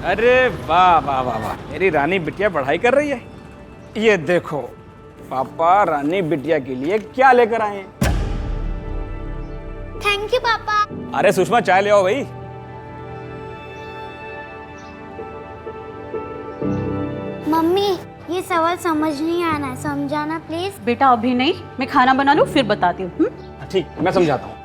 अरे वाह वाह वाह वाह, मेरी रानी बिटिया पढ़ाई कर रही है। ये देखो पापा रानी बिटिया के लिए क्या लेकर आए हैं। थैंक यू पापा। अरे सुषमा चाय ले आओ भाई। मम्मी ये सवाल समझ नहीं आना, समझाना प्लीज। बेटा अभी नहीं, मैं खाना बना लूं फिर बताती हूँ। ठीक, मैं समझाता हूँ।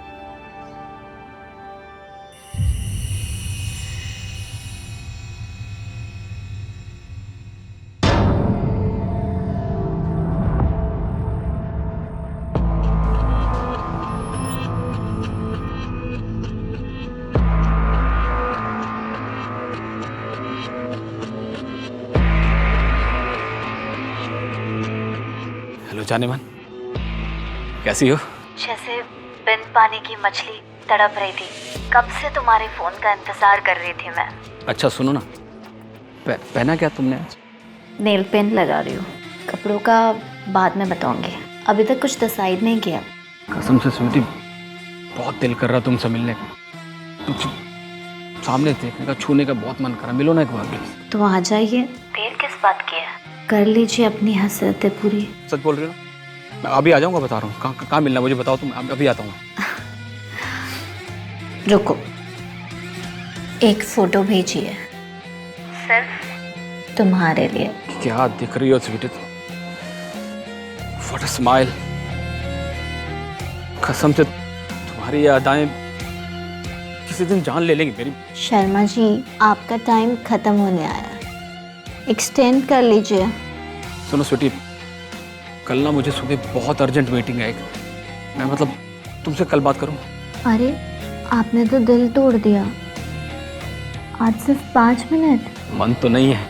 हेलो जाने मन, कैसी हो? जैसे बिन पानी की मछली तड़प रही थी। कब से तुम्हारे फोन का इंतजार कर रही थी मैं। अच्छा सुनो ना, पहना क्या तुमने आज? नेल पेंट लगा रही हूँ। कपड़ों का बाद में बताऊंगी, अभी तक कुछ डिसाइड नहीं किया। कसम से स्वीटी, बहुत दिल कर रहा तुमसे मिलने का। तुम सामने देखने का, छूने का बहुत मन करा। मिलो ना एक बार प्लीज। तो आ जाइए, देर किस बात की है, कर लीजिए अपनी हसरतें पूरी। सच बोल रही हो? मैं अभी आ जाऊंगा, बता रहा हूँ। कहाँ मिलना मुझे बताओ तुम, अभी आता हूँ। रुको, एक फोटो भेजिए सिर्फ तुम्हारे लिए। क्या दिख रही हो स्वीटी, व्हाट अ स्माइल। कसम से तुम्हारी ये अदाएं किसी दिन जान ले लेंगी मेरी। शर्मा जी आपका टाइम खत्म होने आया, एक्सटेंड कर लीजिए। सुनो स्वीटी, कल ना मुझे सुबह बहुत अर्जेंट मीटिंग है एक। मैं मतलब तुमसे कल बात करूँ? अरे आपने तो दिल तोड़ दिया, आज सिर्फ 5 मिनट। मन तो नहीं है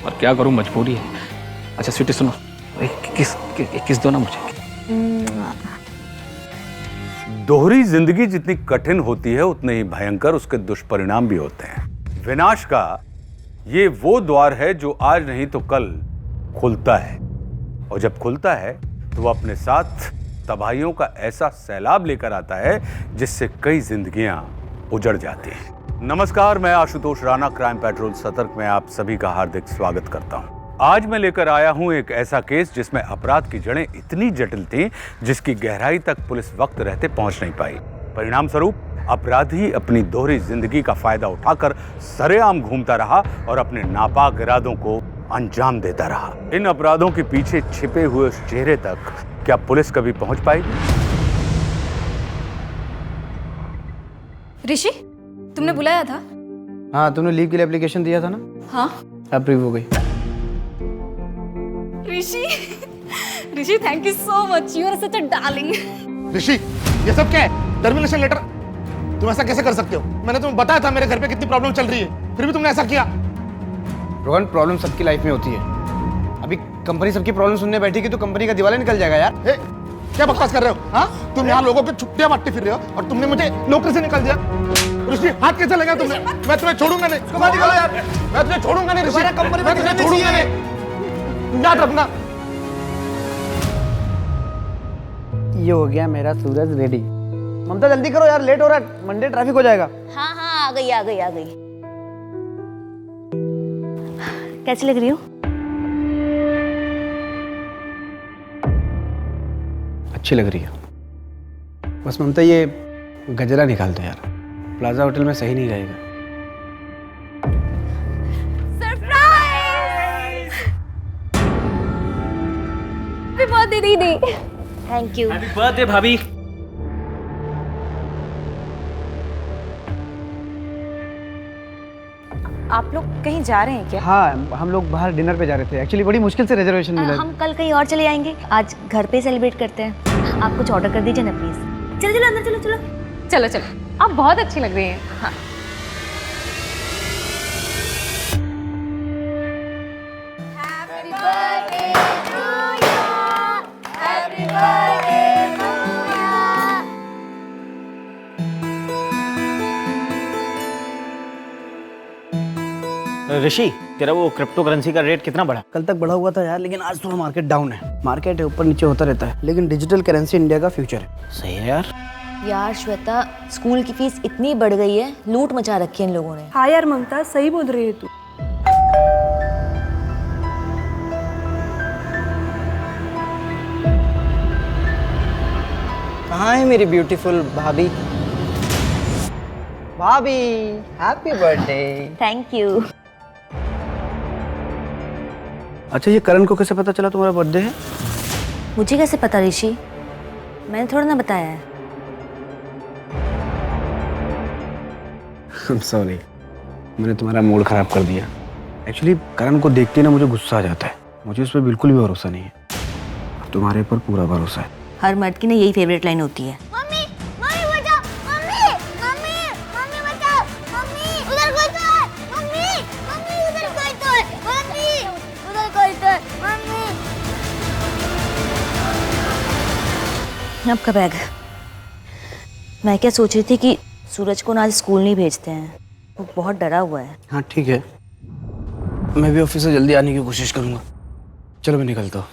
और क्या करूँ, मजबूरी है। अच्छा स्वीटी सुनो, एक किस दो ना मुझे। दोहरी जिंदगी जितनी कठिन होती है उतने ही भयंकर उसके दुष्परिणाम भी होते हैं। विनाश का ये वो द्वार है जो आज नहीं तो कल खुलता है, और जब खुलता है तो वो अपने साथ तबाहियों का ऐसा सैलाब लेकर आता है जिससे कई जिंदगियां उजड़ जाती हैं। नमस्कार, मैं आशुतोष राणा, क्राइम पेट्रोल सतर्क में आप सभी का हार्दिक स्वागत करता हूं। आज मैं लेकर आया हूं एक ऐसा केस जिसमें अपराध की जड़ें इतनी जटिल थीं जिसकी गहराई तक पुलिस वक्त रहते पहुंच नहीं पाई। परिणाम स्वरूप अपराधी अपनी दोहरी जिंदगी का फायदा उठाकर सरेआम घूमता रहा और अपने नापाक इरादों को अंजाम देता रहा। इन अपराधों के पीछे छिपे हुए उस चेहरे तक क्या पुलिस कभी पहुंच पाएगी? ऋषि, तुमने बुलाया था? हाँ, तुमने लीव के लिए एप्लीकेशन दिया था ना? हाँ। अप्रूव हो गई। Rishi thank you so much, you are such a darling. Rishi, ये सब क्या है? Termination letter? तुम ऐसा कैसे कर सकते हो? मैंने तुम्हें बताया था मेरे घर पे कितनी प्रॉब्लम चल रही है, फिर भी तुमने ऐसा किया। रोहन, प्रॉब्लम सबकी लाइफ में होती है। अभी कंपनी सबकी प्रॉब्लम सुनने बैठेगी तो कंपनी का दिवाला निकल जाएगा यार। ए, क्या बकवास कर रहे हो? हाँ, तुम यहाँ लोगों की छुट्टियां बांटते फिर रहे हो और तुमने मुझे नौकरी से निकाल दिया। ऋषि, हाथ कैसे लगा तुमने? मैं तुम्हें छोड़ूंगा नहीं। निकालो यार, मैं तुम्हें छोड़ूंगा नहीं ऋषि, मैं तुम्हें छोड़ूंगा नहीं, याद रखना। ये हो गया मेरा सूरज रेडी। ममता जल्दी करो यार, लेट हो रहा है, मंडे ट्रैफिक हो जाएगा। हाँ हाँ, आ गई आ गई आ गई। कैसी लग रही हो? अच्छी लग रही है। बस ममता ये गजरा निकाल दो यार, प्लाजा होटल में सही नहीं रहेगा। सरप्राइज! हैप्पी बर्थडे दीदी। Thank you. हैप्पी बर्थडे भाभी। आप लोग कहीं जा रहे हैं क्या? हाँ, हम लोग बाहर डिनर पे जा रहे थे। एक्चुअली बड़ी मुश्किल से रिजर्वेशन मिला। हम कल कहीं और चले जाएंगे, आज घर पे सेलिब्रेट करते हैं। आप कुछ ऑर्डर कर दीजिए ना प्लीज। चलो चलो अंदर चलो चलो। चलो चलो, आप बहुत अच्छी लग रही हैं। हाँ। ऋषि, तेरा वो क्रिप्टो करेंसी का रेट कितना बढ़ा? कल तक बढ़ा हुआ था यार, लेकिन आज थोड़ा मार्केट डाउन है। मार्केट ऊपर नीचे होता रहता है, लेकिन डिजिटल करेंसी इंडिया का फ्यूचर है। सही है यार। यार श्वेता, स्कूल की फीस इतनी बढ़ गई है, लूट मचा रखी है इन लोगों ने। हाँ यार ममता, सही बोल रही है तू। कहाँ है मेरी ब्यूटीफुल भाभी? भाभी हैप्पी बर्थडे। Thank you. अच्छा, ये करण को कैसे पता चला तुम्हारा बर्थडे है? मुझे कैसे पता ऋषि? मैंने थोड़ा ना बताया है। सॉरी, मैंने तुम्हारा मूड खराब कर दिया। एक्चुअली करण को देखते ना मुझे गुस्सा आ जाता है। मुझे उस पर बिल्कुल भी भरोसा नहीं है। अब तुम्हारे पर पूरा भरोसा है। हर मर्द की ना यही फेवरेट लाइन होती है। मम्मी मम्मी बचाओ, मम्मी मम्मी मम्मी बचाओ, मम्मी उधर कोई तो है, मम्मी मम्मी उधर कोई तो है, मम्मी उधर कोई तो है, मम्मी। आपका बैग। मैं क्या सोच रही थी कि सूरज को ना आज स्कूल नहीं भेजते हैं, वो बहुत डरा हुआ है। हाँ ठीक है, मैं भी ऑफिस से जल्दी आने की कोशिश करूंगा। चलो मैं निकलता हूँ।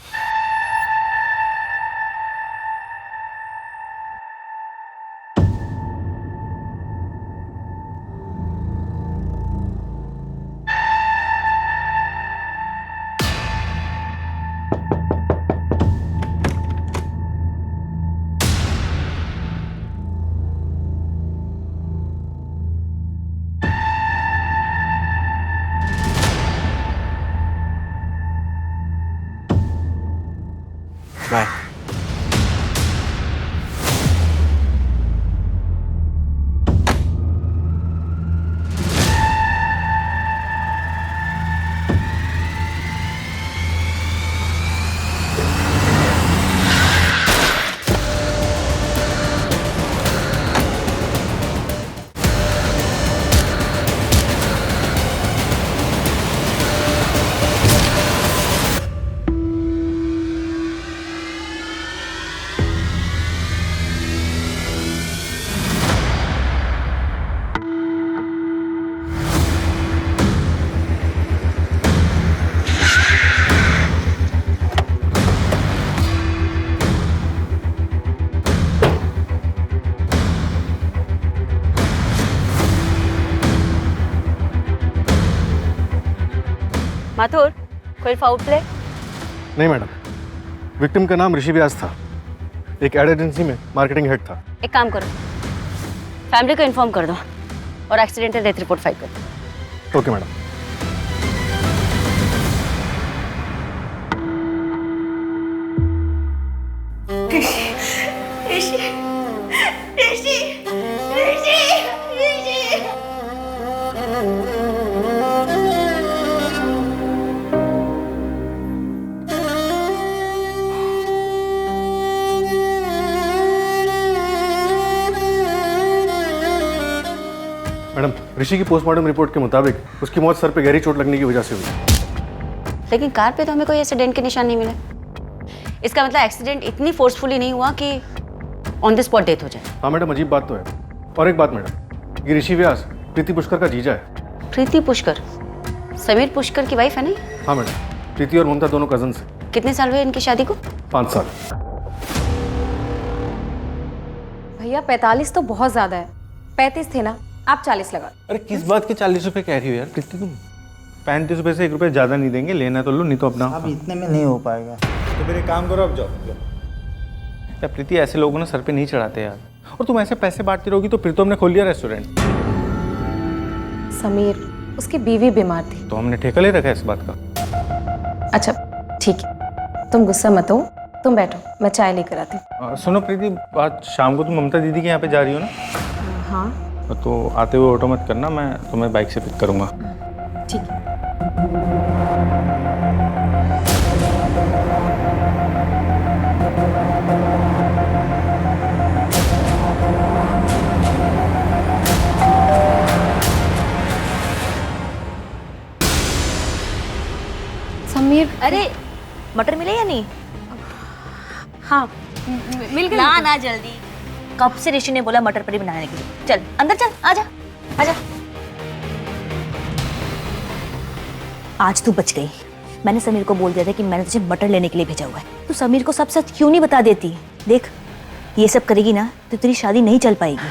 बाय। माथुर, कोई फाउल प्ले? नहीं मैडम, विक्टिम का नाम ऋषि व्यास था, एक एड एजेंसी में मार्केटिंग हेड था। एक काम करो, फैमिली को इन्फॉर्म कर दो और एक्सीडेंटल डेथ रिपोर्ट फाइल कर दो। Okay madam. मैडम, ऋषि की पोस्टमार्टम रिपोर्ट के मुताबिक उसकी मौत सर पे गहरी चोट लगने की वजह से हुई। लेकिन कार पे तो हमें कोई एक्सीडेंट के निशान नहीं मिले। इसका मतलब एक्सीडेंट इतनी फोर्सफुली नहीं हुआ कि ऑन द स्पॉट डेथ हो जाए। हाँ मैडम, अजीब बात तो है। और एक बात मैडम, ये ऋषि व्यास प्रीति पुष्कर का जीजा है। प्रीति पुष्कर समीर पुष्कर की वाइफ है नहीं? हाँ मैडम, प्रीति और ममता दोनों कजन है। कितने साल हुए इनकी शादी को? 5 साल। भैया 45 तो बहुत ज्यादा है, 35 थे ना, आप 40 लगा। अरे किस बात के 40 रुपए कह रही हो यार प्रीति तुम? 35 रुपए से 1 रुपए ज्यादा नहीं देंगे, लेना तो लो, नहीं तो अपना। अब इतने में नहीं हो पाएगा, तो फिर एक काम करो, अब जाओ। यार प्रीति, ऐसे लोगों ने सर पे नहीं चढ़ाते यार। और तुम ऐसे पैसे बांटती रहोगी तो फिर तो हमने खोल लिया रेस्टोरेंट। समीर, उसकी बीवी बीमार थी। तो हमने ठेका ले रखा है इस बात का। अच्छा ठीक है, तुम गुस्सा मत हो, तुम बैठो, मैं चाय लेकर आती हूँ। सुनो प्रीति, आज शाम को तुम ममता दीदी के यहाँ पे जा रही हो ना? हाँ तो आते हुए ऑटो मत करना, मैं तुम्हें बाइक से पिक करूँगा। ठीक है। समीर, अरे मटर मिले या नहीं? हाँ मिल गए। ला ना जल्दी, कब से ऋषि ने बोला मटर पनीर बनाने के लिए। चल अंदर चल, आजा आजा। आज तू बच गई। मैंने समीर को बोल दिया था कि मैंने तुझे मटर लेने के लिए भेजा हुआ है। तू समीर को सब सच क्यों नहीं बता देती? देख, ये सब करेगी ना तो तेरी शादी नहीं चल पाएगी।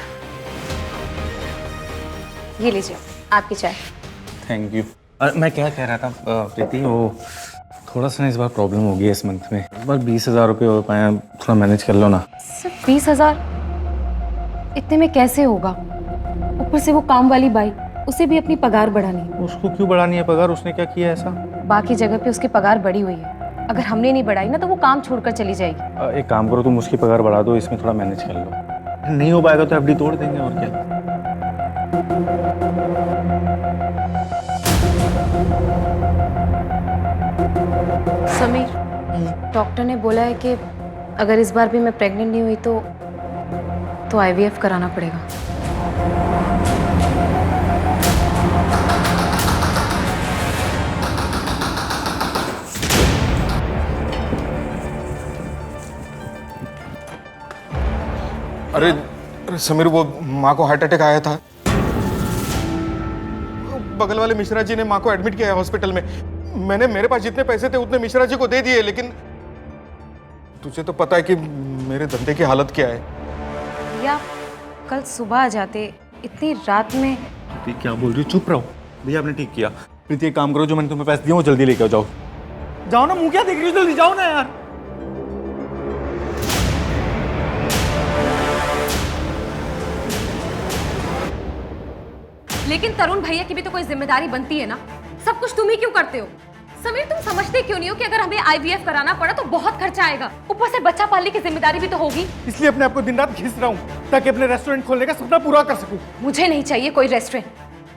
ये लीजिए आपकी चाय। Thank you. मैं क्या कह रहा था प्रीति, वो थोड़ा सा ना इस बार प्रॉब्लम हो गई है इस मंथ में। इस बार 20,000 रुपये हो पाए, थोड़ा मैनेज कर लो ना। सिर्फ 20,000? इतने में कैसे होगा? ऊपर से वो काम वाली बाई, उसे भी अपनी पगार बढ़ानी है। उसको क्यों बढ़ानी है पगार? उसने क्या किया ऐसा? बाकी जगह पे उसकी पगार बढ़ी हुई है, अगर हमने नहीं बढ़ाई ना तो वो काम छोड़कर चली जाएगी। एक काम करो, तुम उसकी पगार बढ़ा दो, इसमें थोड़ा मैनेज कर लो। नहीं हो पाएगा तो एफडी तोड़ देंगे, और क्या। समीर, डॉक्टर ने बोला है कि अगर इस बार भी मैं प्रेग्नेंट नहीं हुई तो आईवीएफ कराना पड़ेगा। अरे समीर, वो माँ को हार्ट अटैक आया था। बगल वाले मिश्रा जी ने माँ को एडमिट किया है हॉस्पिटल में। मैंने मेरे पास जितने पैसे थे उतने मिश्रा जी को दे दिए, लेकिन तुझे तो पता है कि मेरे धंधे की हालत क्या है। या कल सुबह आ जाते, इतनी रात में। प्रीति क्या बोल रही हो? चुप रहो भैया, आपने ठीक किया। प्रीति एक काम करो, जो मैंने तुम्हें पैसे दिए वो जल्दी लेके जाओ। जाओ ना, मुंह क्या देख रही हो? जल्दी जाओ ना यार। लेकिन तरुण भैया की भी तो कोई जिम्मेदारी बनती है ना, सब कुछ तुम ही क्यों करते हो? समीर, तुम समझते क्यों नहीं हो कि अगर हमें आईवीएफ कराना पड़ा तो बहुत खर्चा आएगा, ऊपर से बच्चा पालने की जिम्मेदारी भी तो होगी। इसलिए अपने आप को दिन रात घिस रहा हूँ ताकि अपने रेस्टोरेंट खोलने का सपना पूरा कर सकूं। मुझे नहीं चाहिए कोई रेस्टोरेंट,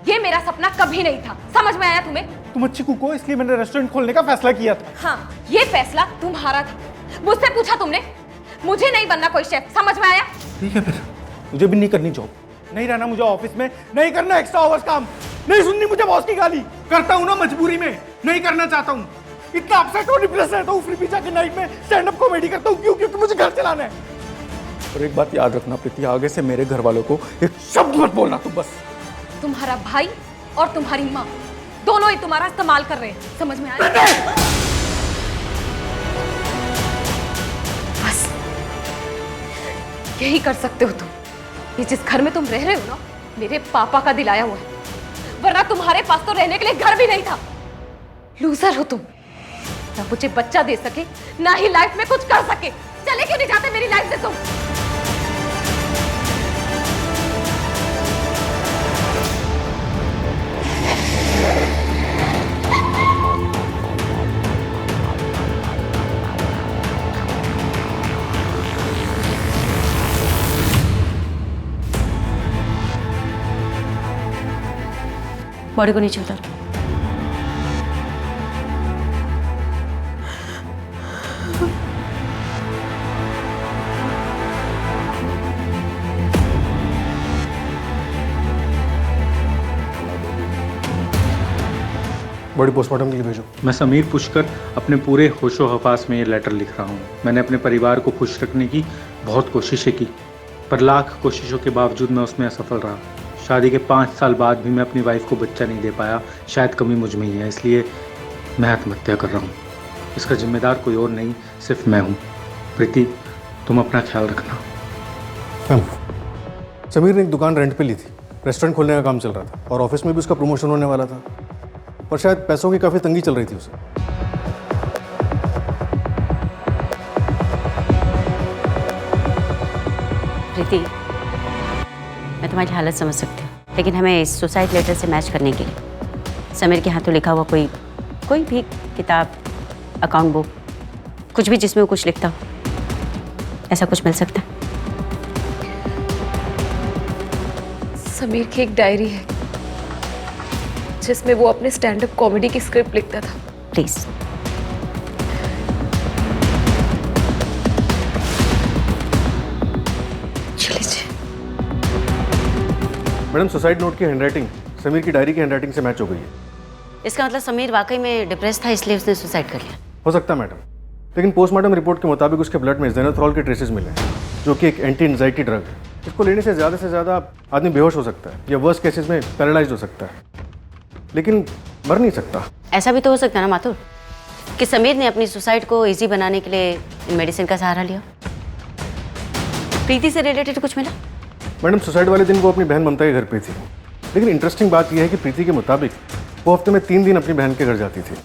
ये मेरा सपना कभी नहीं था। समझ में आया तुम्हें? तुम अच्छी कुक हो, इसलिए मैंने रेस्टोरेंट खोलने का फैसला किया था। हाँ, ये फैसला तुम्हारा था। मुझसे पूछा तुमने? मुझे नहीं बनना कोई शेफ, समझ में आया? ठीक है, फिर मुझे भी नहीं करनी जॉब, नहीं रहना मुझे ऑफिस में, नहीं करना एक्स्ट्रा आवर्स काम, नहीं सुननी मुझे बॉस की गाली। करता हूँ ना मजबूरी में, नहीं करना चाहता हूँ। इतना अपसेट और डिप्रेस रहता हूँ, फिर भी जाके नाइट में स्टैंड अप कॉमेडी करता हूँ। क्यों? क्योंकि मुझे घर चलाना है। और एक बात याद रखना प्रीति, आगे से मेरे घर वालों को एक शब्द मत बोलना तुम बस। तुम्हारा भाई और तुम्हारी माँ दोनों ही तुम्हारा इस्तेमाल कर रहे हैं, समझ में आया? बस यही कर सकते हो तुम। ये जिस घर में तुम रह रहे हो ना, मेरे पापा का दिलाया हुआ है, वरना तुम्हारे पास तो रहने के लिए घर भी नहीं था। लूजर हो तुम, ना मुझे बच्चा दे सके, ना ही लाइफ में कुछ कर सके। चले क्यों नहीं जाते मेरी लाइफ से तुम? बॉडी को नीचे उतार। बॉडी पोस्टमार्टम के लिए भेजो। मैं समीर पुष्कर अपने पूरे होशो हवास में ये लेटर लिख रहा हूँ। मैंने अपने परिवार को खुश रखने की बहुत कोशिशें की, पर लाख कोशिशों के बावजूद मैं उसमें असफल रहा। शादी के 5 साल बाद भी मैं अपनी वाइफ को बच्चा नहीं दे पाया। शायद कमी मुझ में ही है, इसलिए मैं आत्महत्या कर रहा हूँ। इसका जिम्मेदार कोई और नहीं, सिर्फ मैं हूँ। प्रीति, तुम अपना ख्याल रखना। समीर ने एक दुकान रेंट पे ली थी, रेस्टोरेंट खोलने का काम चल रहा था और ऑफिस में भी उसका प्रमोशन होने वाला था, पर शायद पैसों की काफ़ी तंगी चल रही थी उसे। प्रीति, मैं तुम्हारी हालत समझ सकती हूँ, लेकिन हमें इस सुसाइड लेटर से मैच करने के लिए समीर के हाथों लिखा हुआ कोई भी किताब, अकाउंट बुक, कुछ भी जिसमें वो कुछ लिखता हो, ऐसा कुछ मिल सकता है? समीर की एक डायरी है जिसमें वो अपने स्टैंड अप कॉमेडी की स्क्रिप्ट लिखता था। प्लीज। मैडम, सुसाइड नोट की हैंडराइटिंग समीर की डायरी की हैंडराइटिंग से मैच हो गई है। इसका मतलब समीर वाकई में डिप्रेस था, इसलिए उसने सुसाइड कर लिया। हो सकता है मैडम, लेकिन पोस्टमार्टम रिपोर्ट के मुताबिक उसके ब्लड में ज़ेनाथ्रोल के ट्रेसेस मिले हैं, जो कि एक एंटी एंजाइटी ड्रग है। इसको लेने से ज़्यादा आदमी बेहोश हो सकता है या वर्स्ट केसेस में पैरालाइज्ड हो सकता है, लेकिन मर नहीं सकता। ऐसा भी तो हो सकता है ना माथुर, कि समीर ने अपनी सुसाइड को इजी बनाने के लिए इन मेडिसिन का सहारा लिया। प्रीति से रिलेटेड कुछ मिला? मैडम सुसाइड वाले दिन वो अपनी बहन ममता के घर पे थी, लेकिन इंटरेस्टिंग बात यह है कि प्रीति के मुताबिक वो हफ्ते में 3 दिन अपनी बहन के घर जाती थी,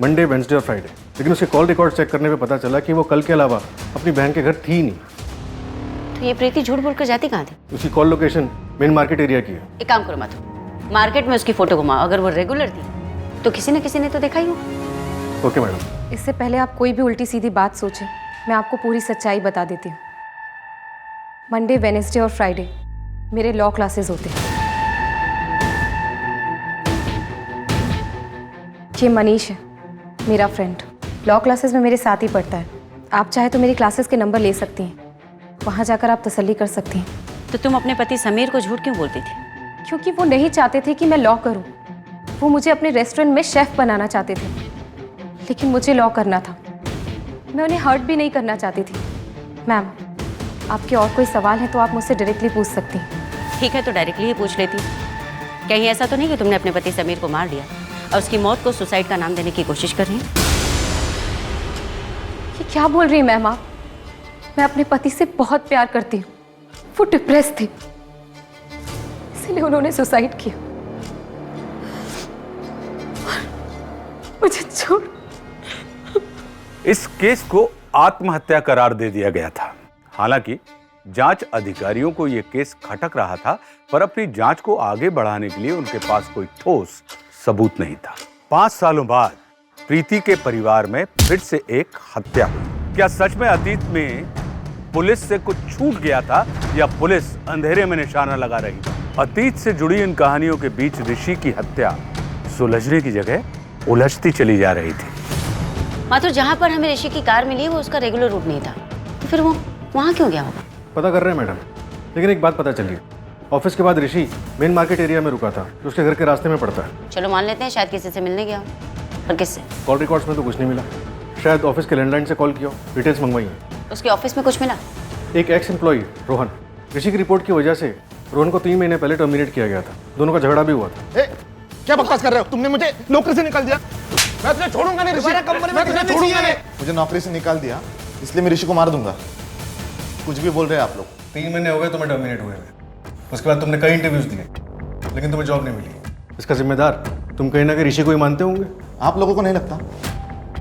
मंडे, वेंसडे और फ्राइडे। लेकिन उसके कॉल रिकॉर्ड चेक करने पे पता चला कि वो कल के अलावा अपनी बहन के घर थी ही नहीं। तो ये प्रीति झूठ बोलकर जाती कहाँ थी? उसकी call location main market area की है। एक काम करो माथुर, मार्केट में उसकी फोटो घुमाओ, अगर वो रेगुलर थी तो किसी न किसी ने तो देखा ही हो। Okay madam. इससे पहले आप कोई भी उल्टी सीधी बात सोचें, मैं आपको पूरी सच्चाई बता देती हूँ। मंडे, वेडनेसडे और फ्राइडे मेरे लॉ क्लासेस होते हैं। ये मनीष है, मेरा फ्रेंड, लॉ क्लासेस में मेरे साथ ही पढ़ता है। आप चाहे तो मेरी क्लासेस के नंबर ले सकती हैं, वहाँ जाकर आप तसल्ली कर सकती हैं। तो तुम अपने पति समीर को झूठ क्यों बोलती थी? क्योंकि वो नहीं चाहते थे कि मैं लॉ करूं। वो मुझे अपने रेस्टोरेंट में शेफ बनाना चाहते थे, लेकिन मुझे लॉ करना था। मैं उन्हें हर्ट भी नहीं करना चाहती थी। मैम, आपके और कोई सवाल है तो आप मुझसे डायरेक्टली पूछ सकती हैं। ठीक है, तो डायरेक्टली ही पूछ लेती। कहीं ऐसा तो नहीं कि तुमने अपने पति समीर को मार दिया और उसकी मौत को सुसाइड का नाम देने की कोशिश कर रही? ये क्या बोल रही हैं मैम आप? मैं अपने पति से बहुत प्यार करती हूँ। वो डिप्रेस थे, इसलिए उन्होंने सुसाइड किया। मुझे छोड़। इस केस को आत्महत्या करार दे दिया गया था। हालांकि जांच अधिकारियों को यह केस खटक रहा था, पर अपनी जांच को आगे बढ़ाने के लिए उनके पास कोई ठोस सबूत नहीं था। 5 सालों बाद प्रीति के परिवार में फिर से एक हत्या हुई। क्या सच में अतीत में पुलिस से कुछ छूट गया था या पुलिस अंधेरे में निशाना लगा रही थी? अतीत से जुड़ी इन कहानियों के बीच ऋषि की हत्या सुलझने की जगह उलझती चली जा रही थी। माथुर, जहाँ पर हमें ऋषि की कार मिली वो उसका रेगुलर रूट नहीं था, तो फिर वो वहाँ क्यों गया होगा? पता कर रहे हैं मैडम, लेकिन एक बात पता चली, ऑफिस के बाद ऋषि मेन मार्केट एरिया में रुका था, जो उसके घर के रास्ते में पड़ता है। चलो मान लेते हैं शायद किसी से मिलने गया हो, पर किससे? कॉल रिकॉर्ड्स में तो कुछ नहीं मिला। शायद ऑफिस के लैंडलाइन से कॉल किया, डिटेल्स मंगवाई है। उसके ऑफिस में कुछ मिला? एक एक्स एम्प्लॉई रोहन, ऋषि की रिपोर्ट की वजह से रोहन को 3 महीने पहले टर्मिनेट किया गया था। दोनों का झगड़ा भी हुआ था। क्या बकवास कर रहे हो? तुमने मुझे नौकरी से निकाल दिया। मैं तुझे छोड़ूंगा नहीं ऋषि, मैं तुझे छोड़ूंगा नहीं। मुझे नौकरी से निकाल दिया, इसलिए मैं ऋषि को मार दूंगा। कुछ भी बोल रहे हैं आप लोग। 3 महीने हो गए तुम्हें टर्मिनेट हुए हुए। उसके बाद तुमने कई इंटरव्यूज दिए, लेकिन तुम्हें जॉब नहीं मिली। इसका जिम्मेदार तुम कहीं ना कहीं ऋषि को ही मानते होंगे। आप लोगों को नहीं लगता?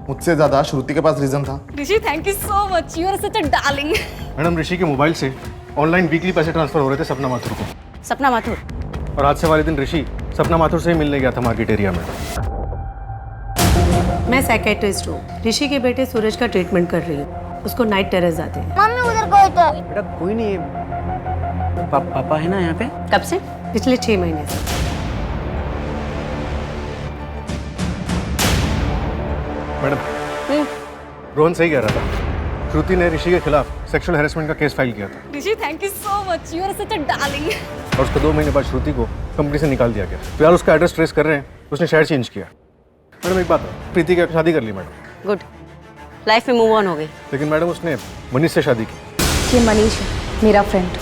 मुझसे ज्यादा श्रुति के पास रीजन था। Rishi, thank you so much, you are such a darling. Madam, Rishi के मोबाइल से ऑनलाइन वीकली पैसे ट्रांसफर हो रहे थे सपना माथुर को। सपना माथुर? और हादसे वाले दिन ऋषि सपना माथुर से ही मिलने गया था मार्केट एरिया में। मैं साइकेट्रिस्ट हूँ। ऋषि के बेटे सूरज का ट्रीटमेंट कर रही हूँ। उसको नाइट टेरेस जाते हैं। मम्मी उधर कोई तो। बेटा कोई नहीं, पापा है ना यहाँ पे। कब से? पिछले 6 महीने से। मैडम, रोहन सही कह रहा था। श्रुति ने ऋषि के खिलाफ सेक्सुअल हैरेसमेंट का केस फाइल किया था। Rishi, thank you so much, you are such a darling. और उसको 2 महीने बाद श्रुति को कंपनी से निकाल दिया गया। तो यार उसका एड्रेस ट्रेस कर रहे हैं, उसने शहर चेंज किया। मैडम एक बात है, प्रीति की शादी कर ली मैडम। गुड, लाइफ में मूव ऑन हो गई। लेकिन मैडम उसने मनीष से शादी की। ये मनीष है, मेरा फ्रेंड।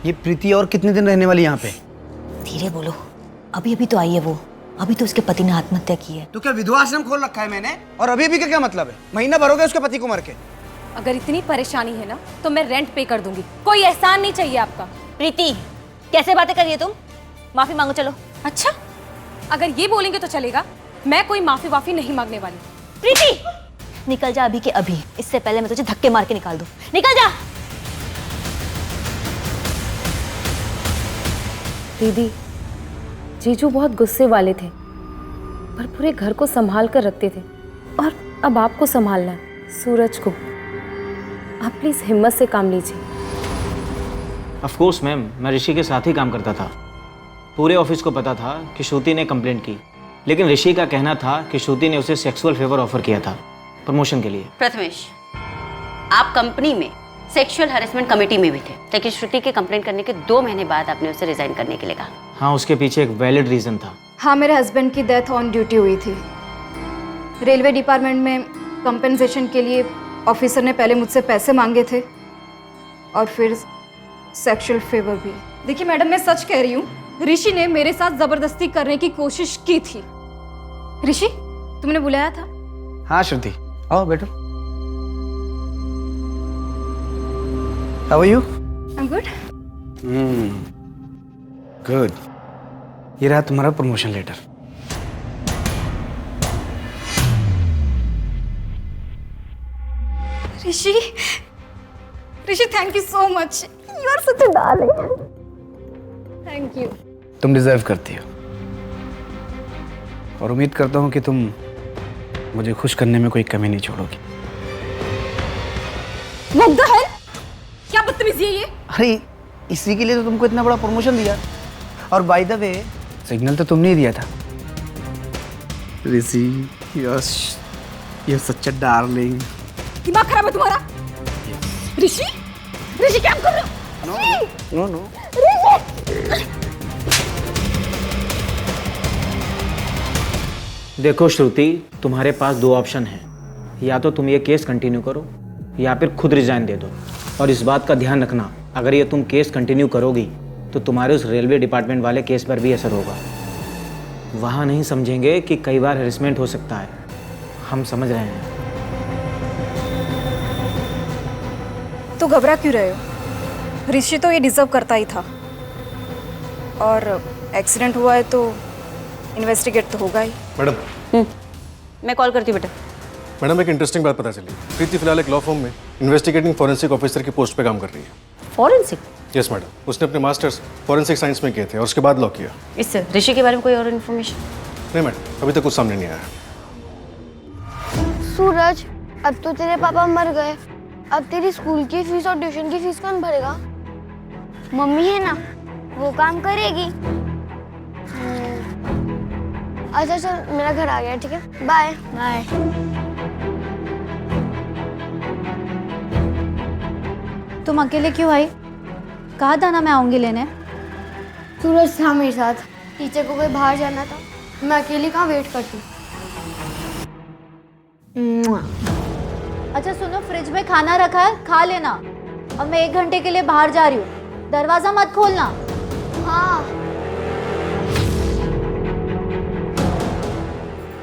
ये प्रीति और कितने दिन रहने वाली यहाँ पे? धीरे बोलो, अभी अभी तो आई है वो। अभी तो उसके पति ने आत्महत्या की है। तो क्या विधवा आश्रम खोल रखा है मैंने? और अभी भी का क्या मतलब है? महीना भर हो गया उसके पति को मर के। अगर इतनी परेशानी है ना तो मैं रेंट पे कर दूंगी, कोई एहसान नहीं चाहिए आपका। प्रीति, कैसे बातें कर रही है तुम? माफी मांगो चलो। अच्छा, अगर ये बोलेंगे तो चलेगा, मैं कोई माफी वाफी नहीं मांगने वाली। प्रीति, निकल जा अभी के अभी, इससे पहले मैं तुझे धक्के मार के निकाल दूं। निकल जा। दीदी, जीजू बहुत गुस्से वाले थे, पर पूरे घर को संभाल कर रखते थे, और अब आपको संभालना है, सूरज को। आप प्लीज हिम्मत से काम लीजिए। ऑफ कोर्स मैम, मैं ऋषि के साथ ही काम करता था। पूरे ऑफिस को पता था कि श्रुति ने कंप्लेंट की, लेकिन ऋषि का कहना था कि श्रुति ने उसे सेक्सुअल फेवर ऑफर किया था प्रमोशन के लिए। प्रथमेश, आप कंपनी में सेक्सुअल हैरेसमेंट कमेटी में भी थे, लेकिन श्रुति के कंप्लेंट करने के 2 महीने बाद आपने उसे रिजाइन करने के लिए कहा। हाँ, उसके पीछे एक वैलिड रीजन था। हाँ, मेरे हस्बैंड की डेथ ऑन ड्यूटी हुई थी। रेलवे डिपार्टमेंट में कंपनसेशन के लिए ऑफिसर ने पहले मुझसे पैसे मांगे थे, और फिर सेक्सुअल फेवर भी। देखिए मैडम, मैं सच कह रही हूँ, ऋषि ने मेरे साथ जबरदस्ती करने की कोशिश की थी। ऋषि, तुमने बुलाया था? हाँ श्रुति, आओ बैठो। How are you? I am good. Good. ये रहा तुम्हारा promotion letter. Rishi, Rishi thank you so much, you are such a darling. Thank you. तुम डिजर्व करती हो और उम्मीद करता हूँ कि तुम मुझे खुश करने में कोई कमी नहीं छोड़ोगी। What the hell? क्या बदतमीजी है ये? अरे इसी के लिए तो तुमको इतना बड़ा प्रमोशन दिया। और बाय द वे सिग्नल तो तुमने ही दिया था। Rishi, yes, you such a darling. दिमाग खराब है तुम्हारा? ऋषि, ऋषि क्या कर रहे हो? नो। देखो श्रुति, तुम्हारे पास दो ऑप्शन हैं। या तो तुम ये केस कंटिन्यू करो या फिर खुद रिजाइन दे दो। और इस बात का ध्यान रखना, अगर ये तुम केस कंटिन्यू करोगी तो तुम्हारे उस रेलवे डिपार्टमेंट वाले केस पर भी असर होगा। वहाँ नहीं समझेंगे कि कई बार हेरसमेंट हो सकता है। हम समझ रहे हैं। तो घबरा क्यों रहे हो? ऋषि तो ये डिजर्व करता ही था, और एक्सीडेंट हुआ है तो इन्वेस्टिगेट तो होगा ही। मैडम, मैं कॉल करती हूँ बेटा। मैडम एक इंटरेस्टिंग बात पता चली। प्रीति फिलहाल एक लॉ फर्म में इन्वेस्टिगेटिंग फॉरेंसिक ऑफिसर की पोस्ट पे काम कर रही है। फॉरेंसिक? यस मैडम, उसने अपने मास्टर्स फॉरेंसिक साइंस में किए थे और उसके बाद लॉ किया। इससे ऋषि के बारे में कोई और इन्फॉर्मेशन? नहीं मैडम, अभी तक कुछ सामने नहीं आया। सूरज, अब तो तेरे पापा मर गए, अब तेरी स्कूल की फीस और ट्यूशन की फीस कौन भरेगा? मम्मी है ना, वो काम करेगी। अच्छा चल, मेरा घर आ गया, ठीक है, बाय बाय। तुम अकेले क्यों आई? कहा था ना मैं आऊंगी लेने। सूरज था मेरे साथ, टीचर को कहीं बाहर जाना था, मैं अकेली कहाँ वेट करती। अच्छा सुनो, फ्रिज में खाना रखा है, खा लेना। अब मैं 1 घंटे के लिए बाहर जा रही हूँ, दरवाजा मत खोलना। हाँ।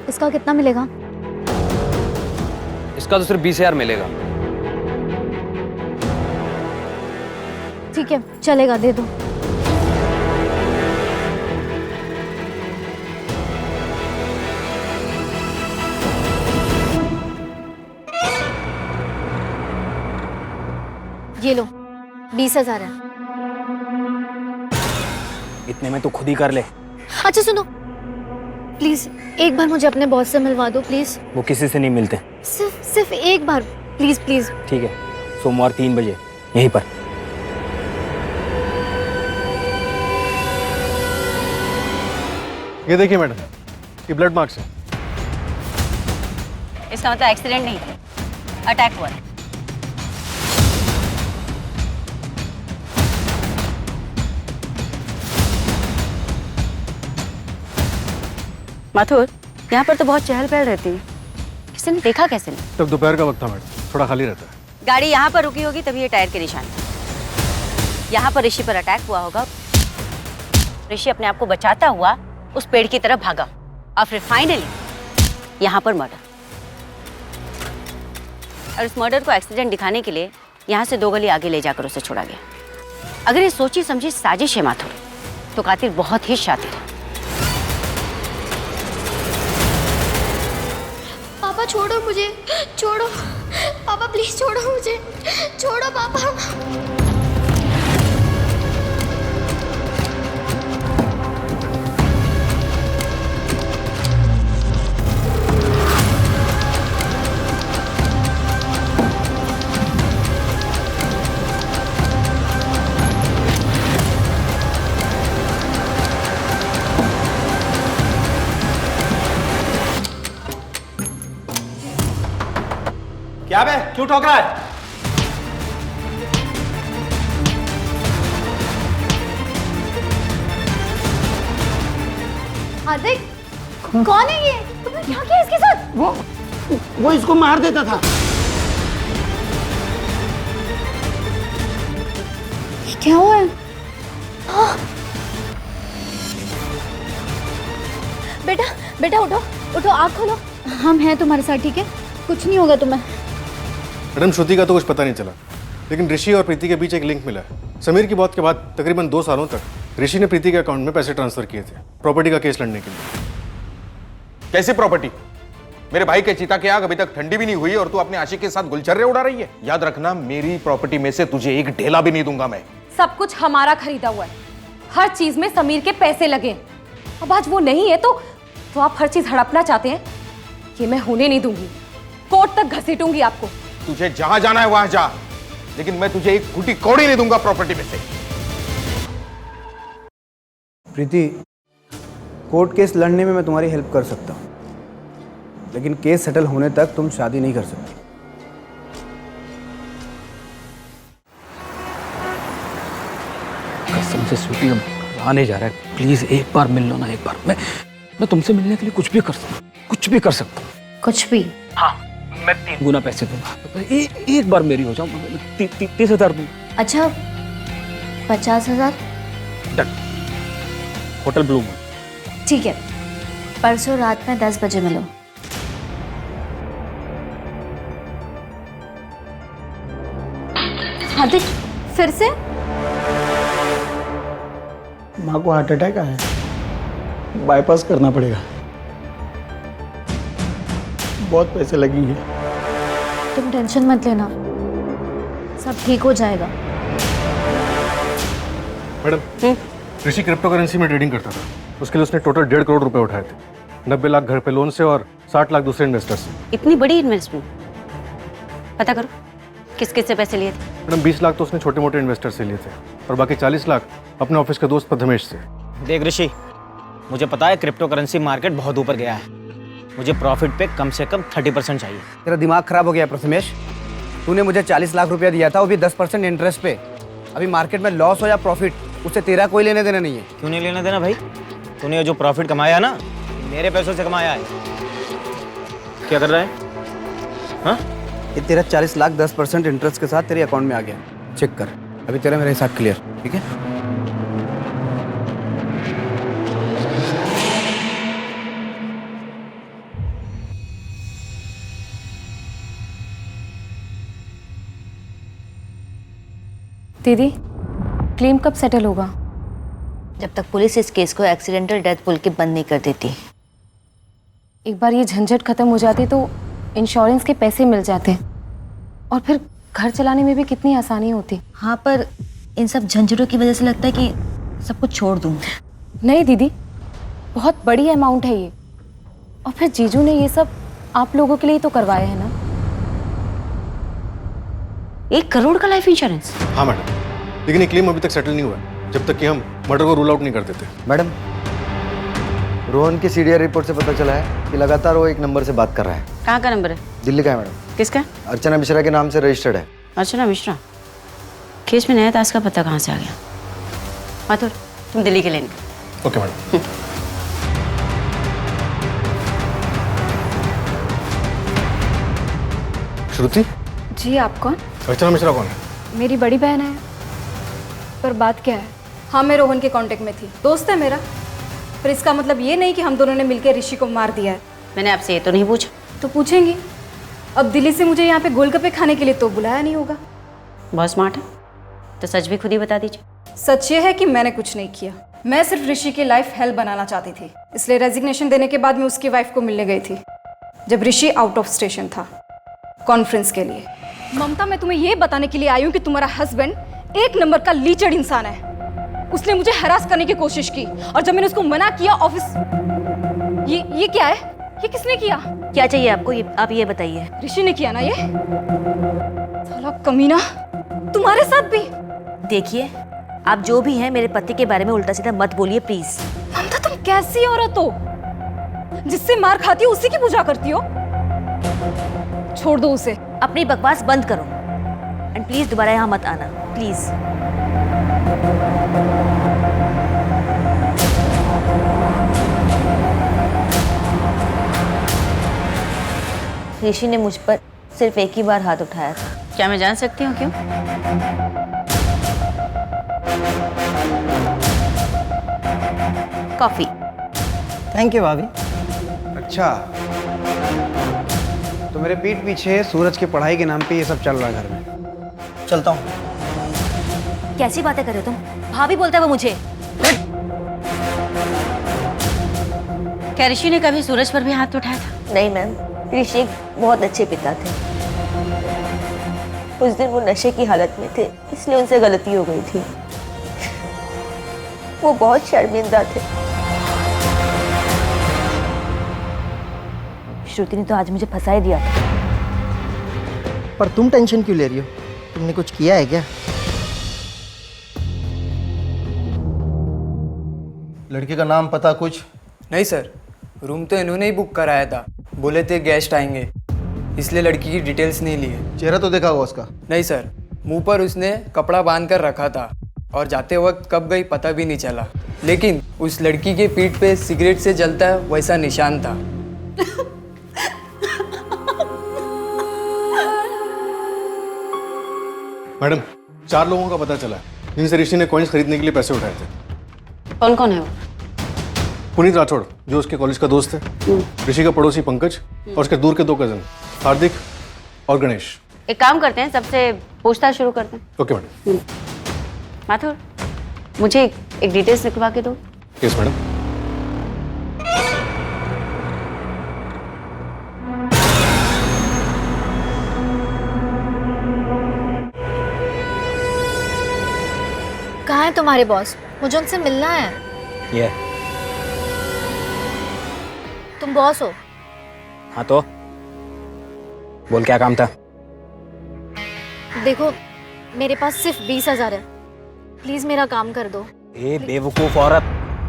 इसका कितना मिलेगा? इसका तो सिर्फ 20,000 मिलेगा। ठीक है, चलेगा, दे दो। ये लो, 20,000 है। इतने में तो खुद ही कर ले। अच्छा सुनो, प्लीज एक बार मुझे अपने बॉस से मिलवा दो प्लीज। वो किसी से नहीं मिलते। सिर्फ एक बार, प्लीज प्लीज। ठीक है, सोमवार 3 बजे यहीं पर। ये देखिए मैडम, ये ब्लड मार्क्स है। इसका मतलब एक्सीडेंट नहीं है, अटैक हुआ है। माथुर, यहाँ पर तो बहुत चहल पहल रहती है, किसी ने देखा कैसे नहीं? तब दोपहर का वक्त था मैडम, थोड़ा खाली रहता है। गाड़ी यहाँ पर रुकी होगी तभी ये टायर के निशान। यहाँ पर ऋषि पर अटैक हुआ होगा, ऋषि अपने आप को बचाता हुआ उस पेड़ की तरफ भागा और फिर फाइनली यहाँ पर मर्डर। और उस मर्डर को एक्सीडेंट दिखाने के लिए यहाँ से 2 गली आगे ले जाकर उसे छोड़ा गया। अगर ये सोची समझी साजिश है माथुर, तो कातिल बहुत ही शातिर है। पापा छोड़ो मुझे, छोड़ो पापा, प्लीज छोड़ो मुझे, छोड़ो पापा। क्या बे, क्यों ठोक रहा है? हार्दिक, कौन है ये? तुमने क्या किया इसके साथ? वो इसको मार देता था। क्या हुआ है? बेटा बेटा उठो उठो, आँख खोलो, हम हैं तुम्हारे साथ, ठीक है? कुछ नहीं होगा तुम्हें। मैडम, श्रुति का तो कुछ पता नहीं चला, लेकिन ऋषि और प्रीति के बीच एक लिंक मिला है। समीर की मौत के बाद तकरीबन 2 सालों तक ऋषि ने प्रीति के अकाउंट में पैसे ट्रांसफर किए थे प्रॉपर्टी का केस लड़ने के लिए। कैसी प्रॉपर्टी? मेरे भाई के चिता की आग अभी तक ठंडी भी नहीं हुई और तू अपने आशिक के साथ गुलछर्रे उड़ा रही है। याद रखना, मेरी प्रॉपर्टी में से तुझे एक ढेला भी नहीं दूंगा मैं। सब कुछ हमारा खरीदा हुआ है, हर चीज में समीर के पैसे लगे। अब आज वो नहीं है तो आप हर चीज हड़पना चाहते हैं, ये मैं होने नहीं दूंगी। कोर्ट तक घसीटूंगी आपको। तुझे जहां जाना है वहां जा, लेकिन मैं तुझे एक फूटी कौड़ी नहीं दूंगा प्रॉपर्टी में से। प्रीति, कोर्ट केस लड़ने में मैं तुम्हारी हेल्प कर सकता हूँ, लेकिन केस सेटल होने तक तुम शादी नहीं कर सकती। कसम से स्वीटी, अब आने जा रहा है, प्लीज एक बार मिल लो ना। एक बार मैं तुमसे मिलने के लिए कुछ भी कर सकता हूँ, कुछ भी कर सकता हूँ। कुछ भी? हाँ, मैं 3 गुना पैसे दूंगा। एक बार मेरी हो जाओ, 30,000 दूंगा। अच्छा, 50,000? डन। होटल ब्लू में। ठीक है, परसों रात में 10 बजे मिलो। हार्दिक, फिर से? माँ को हार्ट अटैक आया है, बाईपास करना पड़ेगा, बहुत पैसे लगेंगे। तुम टेंशन मत लेना, सब ठीक हो जाएगा। मैडम, ऋषि क्रिप्टो करेंसी में ट्रेडिंग करता था। उसके लिए उसने टोटल 1.5 करोड़ रुपए उठाए थे। 90 लाख घर पे लोन से और 60 लाख दूसरे इन्वेस्टर से। इतनी बड़ी इन्वेस्टमेंट? पता करो किस किस से पैसे लिए थे। मैडम, 20 लाख तो उसने छोटे मोटे इन्वेस्टर से लिए थे और बाकी 40 लाख अपने ऑफिस के दोस्त प्रथमेश से। देख ऋषि, मुझे पता है क्रिप्टो करेंसी मार्केट बहुत ऊपर गया है, मुझे प्रॉफिट पे कम से कम 30% चाहिए। तेरा दिमाग खराब हो गया प्रथमेश। तूने मुझे 40 लाख रुपया दिया था, वो भी 10% इंटरेस्ट पे। अभी मार्केट में लॉस हो या प्रॉफिट, उससे तेरा कोई लेने देना नहीं है। क्यों नहीं लेना देना भाई? तूने जो प्रॉफिट कमाया ना, मेरे पैसों से कमाया है। क्या कर रहा है? हाँ, ये तेरा 40 लाख 10% इंटरेस्ट के साथ तेरे अकाउंट में आ गया। चेक कर, अभी तेरा मेरे साथ क्लियर, ठीक है? दीदी, क्लेम कब सेटल होगा? जब तक पुलिस इस केस को एक्सीडेंटल डेथ बोल के बंद नहीं कर देती। एक बार ये झंझट खत्म हो जाती तो इंश्योरेंस के पैसे मिल जाते और फिर घर चलाने में भी कितनी आसानी होती। हाँ, पर इन सब झंझटों की वजह से लगता है कि सब कुछ छोड़ दूँ। नहीं दीदी, बहुत बड़ी अमाउंट है ये, और फिर जीजू ने ये सब आप लोगों के लिए तो करवाया है ना। 1 करोड़ का लाइफ इंश्योरेंस? हाँ मैडम, लेकिन ये क्लेम अभी तक सेटल नहीं हुआ है, जब तक कि हम मर्डर को रूल आउट नहीं कर देते। मैडम, रोहन की सीडीआर रिपोर्ट से पता चला है कि लगातार वो एक नंबर से बात कर रहा है। कहाँ का नंबर है? दिल्ली का है मैडम। किसका? अर्चना मिश्रा के नाम से रजिस्टर्ड है। अर्चना मिश्रा? केस में नया ताश का पता कहाँ से आ गया? माथुर, तुम दिल्ली के लेने। Okay madam. श्रुति जी, आप कौन? अर्चना मिश्रा कौन है? मेरी बड़ी बहन है। पर बात क्या है? हाँ, मैं रोहन के कांटेक्ट में थी, दोस्त है मेरा, पर इसका मतलब ये नहीं कि हम दोनों ने मिलकर ऋषि को मार दिया है। मैंने आपसे ये तो नहीं पूछा। तो पूछेंगी। अब दिल्ली से मुझे यहाँ पे गोलगप्पे खाने के लिए तो बुलाया नहीं होगा। बहुत स्मार्ट है, तो सच भी खुद ही बता दीजिए। सच ये है कि मैंने कुछ नहीं किया, मैं सिर्फ ऋषि की लाइफ हेल बनाना चाहती थी, इसलिए रेजिग्नेशन देने के बाद मैं उसकी वाइफ को मिलने गई थी जब ऋषि आउट ऑफ स्टेशन था कॉन्फ्रेंस के लिए। ममता, मैं तुम्हें ये बताने के लिए आई हूँ कि तुम्हारा हस्बैंड 1 नंबर का लीचड़ इंसान है। उसने मुझे हरास करने की कोशिश की और जब मैंने उसको मना किया ऑफिस। ये क्या है? ये किसने किया? क्या चाहिए आपको? आप ये बताइए। ऋषि ने किया ना ये? साला कमीना, तुम्हारे साथ भी? देखिए, आप जो भी हैं मेरे पति के बारे में उल्टा सीधा मत बोलिए प्लीज। ममता, तुम कैसी औरत हो? जिससे मार खाती हो उसी की पूजा करती हो। छोड़ दो उसे। अपनी बकवास बंद करो एंड प्लीज दोबारा यहाँ मत आना, प्लीज। ऋषि ने मुझ पर सिर्फ एक ही बार हाथ उठाया था। क्या मैं जान सकती हूँ क्यों? कॉफी। थैंक यू भाभी। अच्छा, तो मेरे पीठ पीछे सूरज की पढ़ाई के नाम पे ये सब चल रहा है घर में। चलता हूँ। कैसी बातें कर रहे हो तुम? भाभी बोलता है वो मुझे। क्या ऋषि ने कभी सूरज पर भी हाथ उठाया था? नहीं मैम, ऋषि एक बहुत अच्छे पिता थे। उस दिन वो नशे की हालत में थे, इसलिए उनसे गलती हो गई थी। वो बहुत शर्मिंदा थे। श्रुति ने तो आज मुझे फंसा ही दिया था। पर तुम टेंशन क्यों ले रही हो? तुमने कुछ किया है क्या? लड़की का नाम पता कुछ? नहीं सर, रूम तो इन्होंने ही बुक कराया था। बोले थे गेस्ट आएंगे, इसलिए लड़की की डिटेल्स नहीं लिए। चेहरा तो देखा होगा उसका? नहीं सर, मुंह पर उसने कपड़ा बांध कर रखा था और जाते वक्त कब गई पता भी नहीं चला। लेकिन उस लड़की के पीठ पे सिगरेट से जलता है वैसा निशान था। मैडम, 4 लोगों का पता चला है जिनसे ऋषि ने कॉइन्स खरीदने के लिए पैसे उठाए थे। कौन कौन है वो? पुनीत राठौड़, जो उसके कॉलेज का दोस्त है, ऋषि का पड़ोसी पंकज और उसके दूर के 2 कजन हार्दिक और गणेश। एक काम करते हैं, सबसे पूछताछ शुरू करते हैं। Okay madam. माथुर, मुझे एक डिटेल्स लिखवा के दो। Yes madam. कहाँ है तुम्हारे बॉस? मुझे उनसे मिलना है। ये तुम बॉस हो? हाँ तो बोल, क्या काम था? देखो, मेरे पास सिर्फ 20,000 है। प्लीज मेरा काम कर दो। ए बेवकूफ औरत,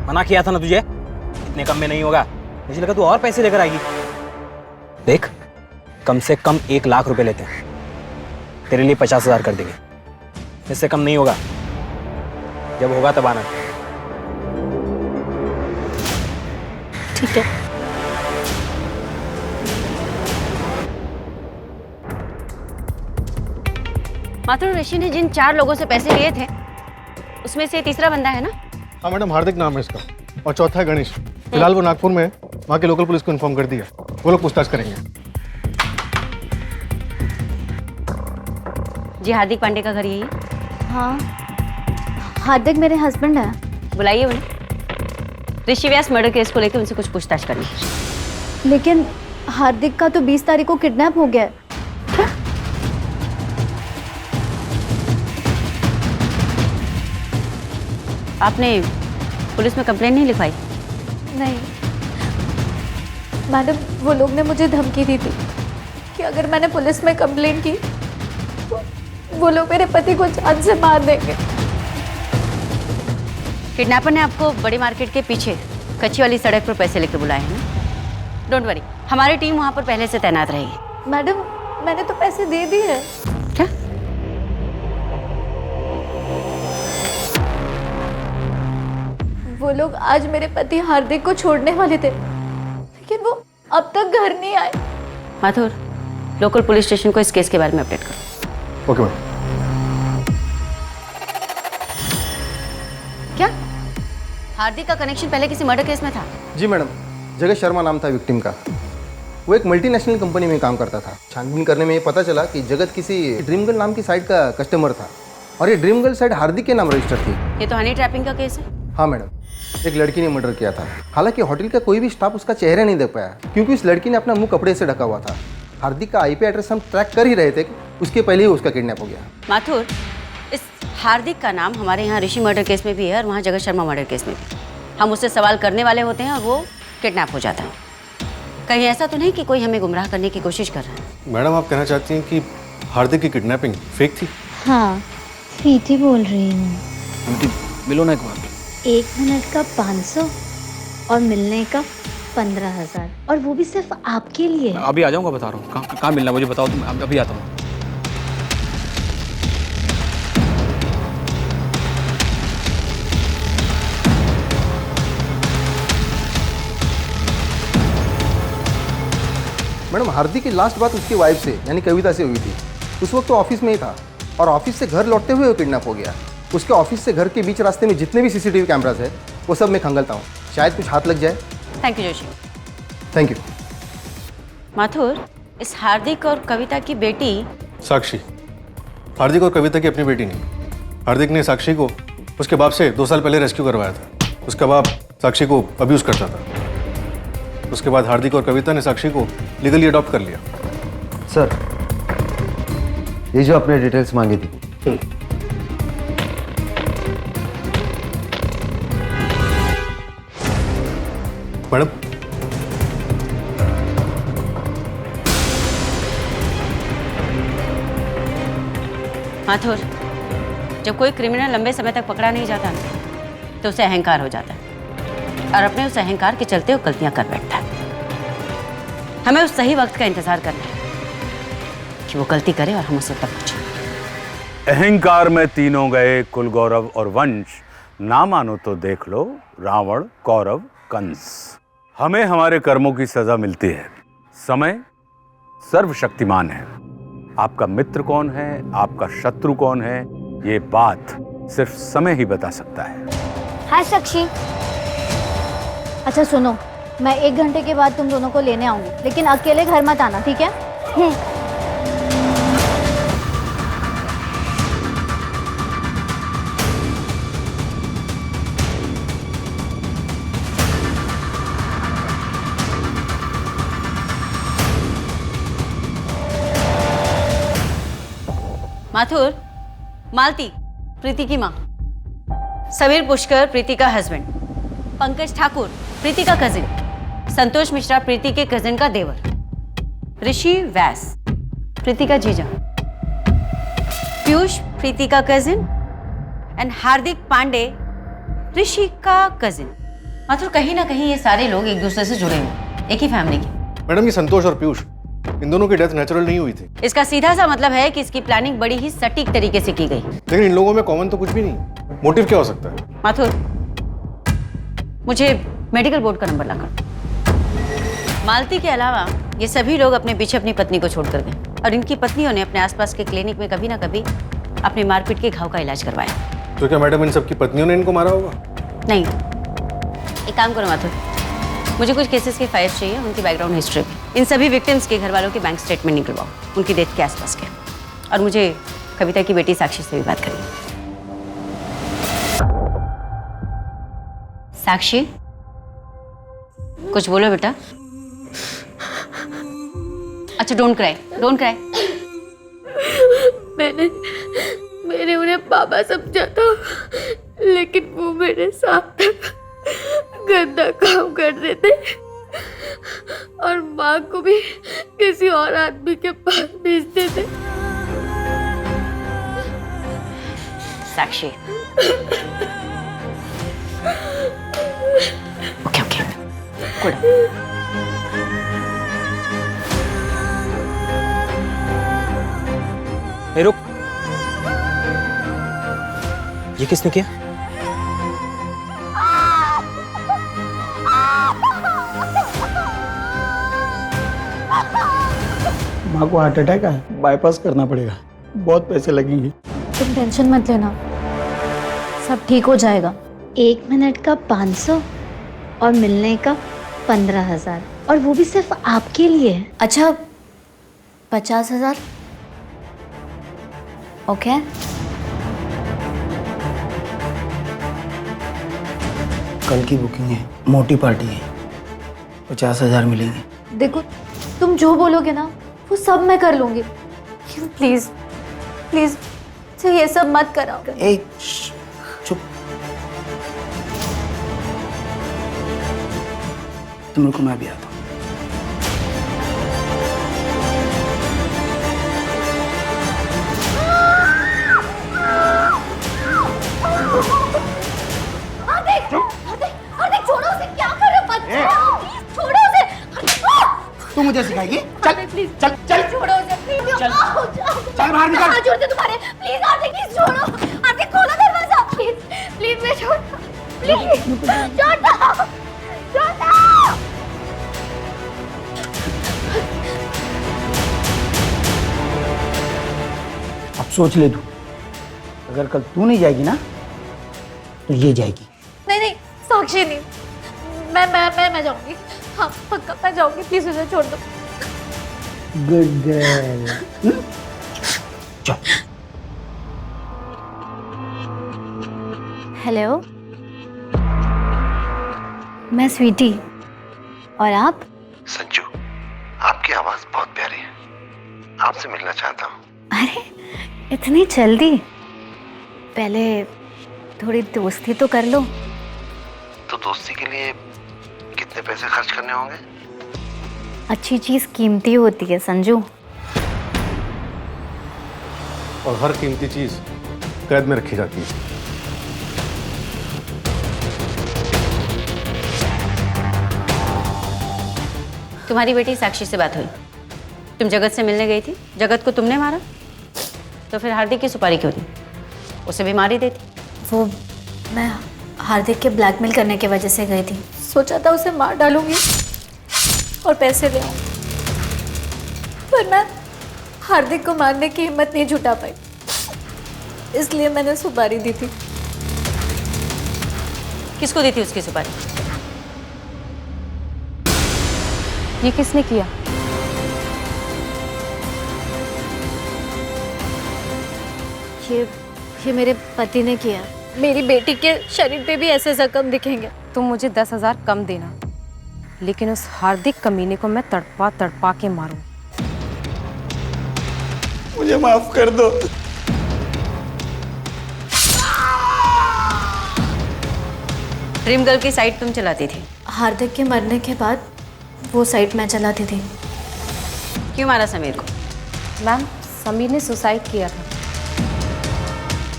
मना किया था ना तुझे, इतने कम में नहीं होगा। मुझे लगा तू और पैसे लेकर आएगी। देख, कम से कम 1 लाख रुपए लेते हैं, तेरे लिए 50,000 कर देंगे। इससे कम नहीं होगा, जब होगा तब आना। ठीक है। माथुर, ऋषि ने जिन 4 लोगों से पैसे लिए थे उसमें से तीसरा बंदा है ना? हाँ मैडम, हार्दिक नाम है इसका और चौथा है गणेश। फिलहाल वो नागपुर में है, वहाँ की लोकल पुलिस को इन्फॉर्म कर दिया, वो लोग पूछताछ करेंगे। जी, हार्दिक पांडे का घर यही है? हाँ, हार्दिक मेरे हस्बैंड है। बुलाइए उन्हें। ऋषि व्यास मर्डर केस को लेकर उनसे कुछ पूछताछ करनी है। लेकिन हार्दिक का तो 20 तारीख को किडनैप हो गया है। आपने पुलिस में कंप्लेंट नहीं लिखवाई? नहीं मैडम, वो लोग ने मुझे धमकी दी थी कि अगर मैंने पुलिस में कंप्लेंट की तो वो लोग मेरे पति को जान से मार देंगे। किडनैपर ने आपको बड़ी मार्केट के पीछे कच्ची वाली सड़क पर पैसे लेकर बुलाए हैं ना? डोंट वरी, हमारी टीम वहाँ पर पहले से तैनात रहेगी। मैडम, मैंने तो पैसे दे दिए हैं। क्या? वो लोग आज मेरे पति हार्दिक को छोड़ने वाले थे, लेकिन वो अब तक घर नहीं आए। माथुर, लोकल पुलिस स्टेशन को इस केस के बारे में अपडेट करो। Okay madam. क्या हार्दिक का कनेक्शन पहले किसी मर्डर केस में था? जी मैडम, जगत शर्मा नाम था विक्टिम का। वो एक मल्टीनेशनल कंपनी में काम करता था। छानबीन करने में ये पता चला कि जगत किसी ड्रीम गर्ल नाम की साइट का कस्टमर था और ये ड्रीम गर्ल साइट हार्दिक के नाम रजिस्टर थी। ये तो हनी ट्रैपिंग का केस है। हाँ मैडम, एक लड़की ने मर्डर किया था। हालांकि होटल का कोई भी स्टाफ उसका चेहरा नहीं देख पाया क्योंकि उस लड़की ने अपना मुंह कपड़े से ढका हुआ था। हार्दिक का आईपी एड्रेस हम ट्रैक कर ही रहे थे कि उसके पहले ही उसका किडनैप हो गया। माथुर, इस हार्दिक का नाम हमारे यहाँ ऋषि मर्डर केस में भी है और वहाँ जगत शर्मा मर्डर केस में भी। हम उससे सवाल करने वाले होते हैं और वो किडनैप हो जाता है। कहीं ऐसा तो नहीं कि कोई हमें गुमराह करने की कोशिश कर रहा है? मैडम, आप कहना चाहती हैं कि हार्दिक की किडनैपिंग फेक थी? हाँ, प्रीति बोल रही हूँ। मिलो ना एक बार। 1 मिनट का 500 और मिलने का 15,000, और वो भी सिर्फ आपके लिए। अभी आ जाऊंगा, बता रहा हूँ। कहाँ मिलना मुझे बताओ, तुम अभी आता हूँ। मैडम, हार्दिक की लास्ट बात उसकी वाइफ से यानी कविता से हुई थी। उस वक्त तो ऑफिस में ही था और ऑफिस से घर लौटते हुए वो किडनैप हो गया। उसके ऑफिस से घर के बीच रास्ते में जितने भी सीसीटीवी कैमरास है वो सब मैं खंगालता हूँ, शायद कुछ हाथ लग जाए। Thank you Joshi. Thank you. Mathur, इस हार्दिक और कविता की बेटी साक्षी, हार्दिक और कविता की अपनी बेटी नहीं। हार्दिक ने साक्षी को उसके बाप से 2 साल पहले रेस्क्यू करवाया था। उसका बाप साक्षी को अब्यूज करता था। उसके बाद हार्दिक और कविता ने साक्षी को लीगली अडॉप्ट कर लिया। सर, ये जो आपने डिटेल्स मांगी थी, मैडम माथुर, जब कोई क्रिमिनल लंबे समय तक पकड़ा नहीं जाता ना, तो उसे अहंकार हो जाता है और अपने उस अहंकार के चलते वो गलतियां कर बैठता है। हमें उस सही वक्त का इंतजार करना है कि वो गलती करे और हम उसे तक पहुंचे। अहंकार में तीनों गए, कुल गौरव और वंश। ना मानो तो देख लो रावण, कौरव, कंस। हमें हमारे कर्मों की सजा मिलती है। समय सर्वशक्तिमान है। आपका मित्र कौन है, आपका शत्रु कौन है, ये बात सिर्फ समय ही बता सकता है। हाय साक्षी। अच्छा सुनो, मैं 1 घंटे के बाद तुम दोनों को लेने आऊंगी, लेकिन अकेले घर मत आना, ठीक है? माथुर, मालती प्रीति की माँ, समीर पुष्कर प्रीति का हस्बैंड, पंकज ठाकुर प्रीति का कजिन, संतोष मिश्रा प्रीति के कजिन का देवर, ऋषि व्यास प्रीति का जीजा, पीयूष प्रीति का कजिन एंड हार्दिक पांडे ऋषि का कजिन। माथुर, कहीं ना कहीं ये सारे लोग एक दूसरे से जुड़े हुए, एक ही फैमिली के। मैडम, ये संतोष और पीयूष, इन दोनों की डेथ नेचुरल नहीं हुई थी। इसका सीधा सा मतलब है कि इसकी प्लानिंग बड़ी ही सटीक तरीके से की गई। लेकिन इन लोगों में कॉमन तो कुछ भी नहीं। मोटिव क्या हो सकता है? माथुर, मुझे मेडिकल बोर्ड का नंबर लाकर। मालती के अलावा ये सभी लोग अपने पीछे अपनी पत्नी को छोड़कर गए और इनकी पत्नियों ने अपने आसपास के क्लिनिक में कभी ना कभी अपनी मारपीट के घाव का इलाज करवाया। तो क्या मैडम इन सबकी पत्नियों ने इनको मारा होगा? नहीं, एक काम करो माथुर, मुझे कुछ केसेस की फाइल्स चाहिए, उनकी बैकग्राउंड हिस्ट्री भी। इन सभी विक्टिम्स के घर वालों के बैंक स्टेटमेंट निकलवाओ, उनकी डेथ के आसपास के। और मुझे कविता की बेटी साक्षी से भी बात करनी है। साक्षी, कुछ बोलो बेटा। अच्छा, डोंट क्राई, डोंट क्राई। मैंने उन्हें पापा समझा था, लेकिन वो मेरे साथ गंदा काम कर रहे थे और माँ को भी किसी और आदमी के पास भेजते थे। साक्षी, ओके ओके, गुड। ए, रुक। ये किसने किया? माँ को हार्ट अटैक है, बाईपास करना पड़ेगा, बहुत पैसे लगेंगे। तुम टेंशन मत लेना, सब ठीक हो जाएगा। 1 मिनट का 500 और मिलने का 15,000, और वो भी सिर्फ आपके लिए। अच्छा, 50,000? ओके। कल की बुकिंग है, मोटी पार्टी है, 50,000 मिलेंगे। देखो, तुम जो बोलोगे ना वो सब मैं कर लूंगी। प्लीज प्लीज ये सब मत कराओ। ए, चुप। तुम रुको, मैं भी आता हूँ। छोड़ो उसे, क्या कर रहे हो? बच्चे हो, प्लीज छोड़ो उसे। तू मुझे सिखाएगी? चल प्लीज चल चल, छोड़ो उसे, प्लीज। चल। चल बाहर निकल। हाथ जोड़ते तुम्हारे, प्लीज आर्थिक, प्लीज छोड़ो। आर्थिक, खोलो दरवाजा, प्लीज प्लीज। मैं छोड़, प्लीज छोड़ दो, छोड़ दो। अब सोच ले तू, अगर कल तू नहीं जाएगी ना तो ये जाएगी। नहीं नहीं, साक्षी नहीं, मैं जाऊंगी। हाँ पक्का मैं जाऊंगी, प्लीज उसे छोड़ दो। Good girl. चल। हेलो, मैं स्वीटी। और आप? संजू, आपकी आवाज बहुत प्यारी है, आपसे मिलना चाहता हूँ। अरे इतनी जल्दी? पहले थोड़ी दोस्ती तो कर लो। तो दोस्ती के लिए कितने पैसे खर्च करने होंगे? अच्छी चीज कीमती होती है संजू। और हर कीमती चीज कैद में रखी जाती है। तुम्हारी बेटी साक्षी से बात हुई? तुम जगत से मिलने गई थी, जगत को तुमने मारा, तो फिर हार्दिक की सुपारी क्यों दी? उसे भी मार ही देती। वो मैं हार्दिक के ब्लैकमेल करने की वजह से गई थी। सोचा था उसे मार डालूंगी और पैसे ले आऊं, पर मैं हार्दिक को मारने की हिम्मत नहीं जुटा पाई, इसलिए मैंने सुपारी दी थी। किसको दी थी उसकी सुपारी? ये किसने किया? ये मेरे पति ने किया। मेरी बेटी के शरीर पे भी ऐसे जख्म दिखेंगे। तुम मुझे 10,000 कम देना, लेकिन उस हार्दिक कमीने को मैं तड़पा तड़पा के मारूं। मुझे माफ कर दो। ड्रीम गर्ल की साइट तुम चलाती थी? हार्दिक के मरने के बाद वो साइट मैं चलाती थी। क्यों मारा समीर को? मैम, समीर ने सुसाइड किया था।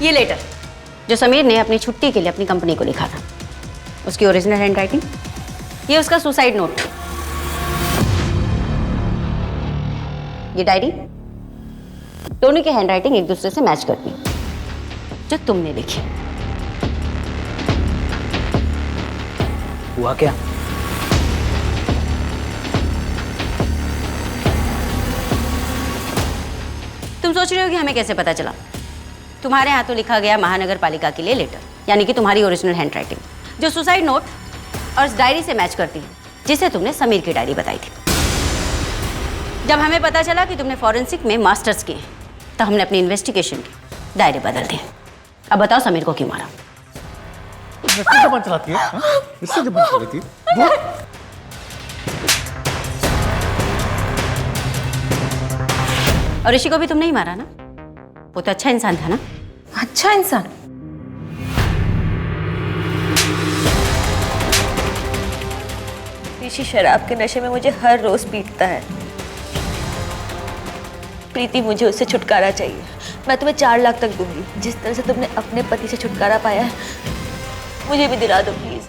ये लेटर जो समीर ने अपनी छुट्टी के लिए अपनी कंपनी को लिखा था, उसकी ओरिजिनल हैंडराइटिंग, ये उसका सुसाइड नोट, ये डायरी, दोनों की हैंडराइटिंग एक दूसरे से मैच करती जो तुमने लिखी। हुआ क्या? तुम सोच रहे हो कि हमें कैसे पता चला? तुम्हारे हाथों लिखा गया महानगर पालिका के लिए लेटर, यानी कि तुम्हारी ओरिजिनल हैंडराइटिंग, जो सुसाइड नोट और उस डायरी से मैच करती है जिसे तुमने समीर की डायरी बताई थी। जब हमें पता चला कि तुमने फॉरेंसिक में मास्टर्स किए, तो हमने अपनी इन्वेस्टिगेशन के दायरे बदल दिए। अब बताओ समीर को क्यों मारा? इससे जबान चलाती है? इससे जबान चलाती है? और ऋषि को भी तुमने ही मारा ना? वो तो अच्छा इंसान था ना? अच्छा इंसान? ऋषि शराब के नशे में मुझे हर रोज पीटता है। प्रीति, मुझे उससे छुटकारा चाहिए। मैं तुम्हें 4 लाख तक दूंगी। जिस तरह से तुमने अपने पति से छुटकारा पाया है, मुझे भी दिला दो प्लीज।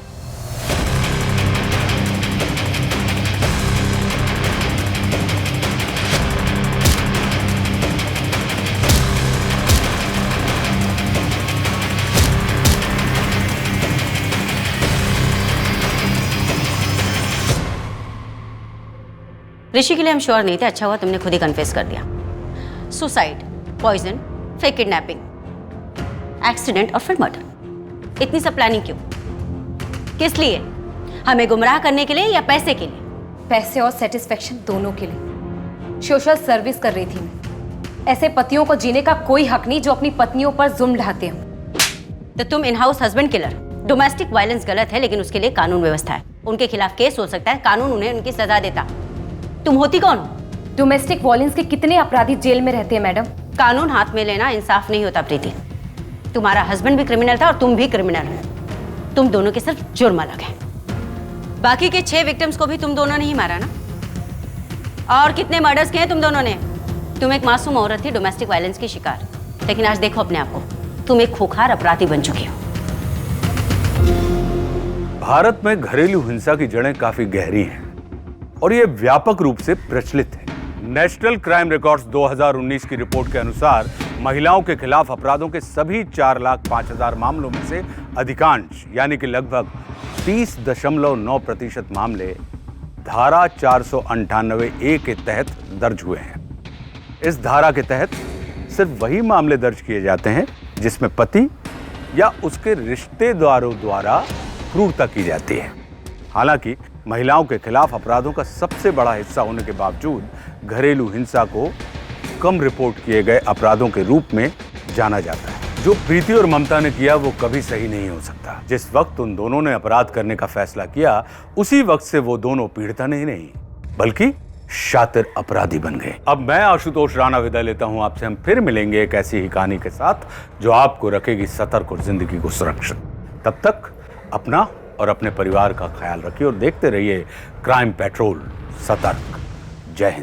ऋषि के लिए हम श्योर नहीं थे, अच्छा हुआ तुमने खुद ही कन्फेस कर दिया। Suicide, poison, fake kidnapping, accident और फिर मर्डर। इतनी सब प्लानिंग क्यों? किस लिए? हमें गुमराह करने के लिए या पैसे के लिए? पैसे और सेटिस्फेक्शन दोनों के लिए। सोशल सर्विस कर रही थी मैं। ऐसे पतियों को जीने का कोई हक नहीं जो अपनी पत्नियों पर जुल्म ढाते हो। तो तुम in house husband killer. Domestic violence गलत है, लेकिन उसके लिए कानून व्यवस्था है। उनके खिलाफ केस हो सकता है, कानून उन्हें उनकी सजा देता। तुम होती कौन हो? डोमेस्टिक वायलेंस के कितने अपराधी जेल में रहते हैं मैडम। कानून हाथ में लेना इंसाफ नहीं होता प्रीति। तुम्हारा हस्बैंड भी क्रिमिनल था और तुम भी क्रिमिनल हो। तुम दोनों के सिर्फ जुर्म अलग है। बाकी के 6 विक्टिम्स को भी तुम दोनों ने ही मारा ना? और कितने मर्डर्स किए तुम दोनों ने? तुम एक मासूम औरत थी, डोमेस्टिक वायलेंस की शिकार, लेकिन आज देखो अपने आप को, तुम एक खूंखार अपराधी बन चुके हो। भारत में घरेलू हिंसा की जड़ें काफी गहरी हैं और ये व्यापक रूप से प्रचलित है। नेशनल क्राइम रिकॉर्ड्स 2019 की रिपोर्ट के अनुसार महिलाओं के खिलाफ अपराधों के सभी 4,05,000 मामलों में से अधिकांश यानी कि लगभग 30.9% मामले धारा 498A के तहत दर्ज हुए हैं। इस धारा के तहत सिर्फ वही मामले दर्ज किए जाते हैं जिसमें पति या उसके रिश्तेदारों द्वारा क्रूरता की जाती है। हालांकि महिलाओं के खिलाफ अपराधों का सबसे बड़ा हिस्सा होने के बावजूद घरेलू हिंसा को कम रिपोर्ट किए गए अपराधों के रूप में जाना जाता है। जो प्रीति और ममता ने किया वो कभी सही नहीं हो सकता। जिस वक्त उन दोनों ने अपराध करने का फैसला किया, उसी वक्त से वो दोनों पीड़िता नहीं बल्कि शातिर अपराधी बन गए। अब मैं आशुतोष राणा विदा लेता हूं आपसे। हम फिर मिलेंगे एक ऐसी ही कहानी के साथ जो आपको रखेगी सतर्क और जिंदगी को सुरक्षित। तब तक अपना और अपने परिवार का ख्याल रखिए और देखते रहिए क्राइम पेट्रोल। सतर्क। जय हिंद।